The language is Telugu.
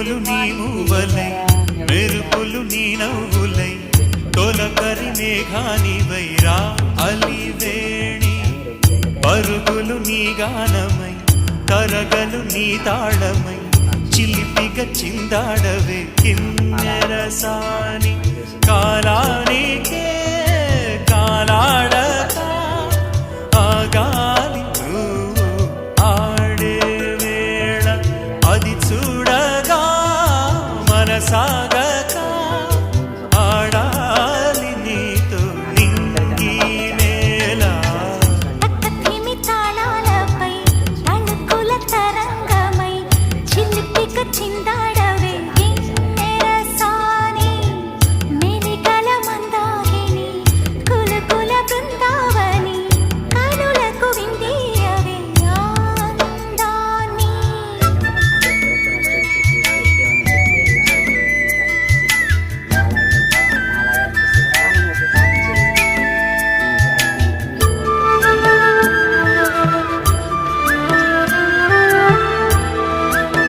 మెరుపులు నీ మూవలై మెరుపులు నీ నవ్వులై తొలకరి మేఘానివై రా అలివేణి పరుగులు నీ గానమై తరగలు నీ తాళమై చిలిపిగా చిందాడవే కిన్నెరసాని కాలానికే కాలాడక ఆగా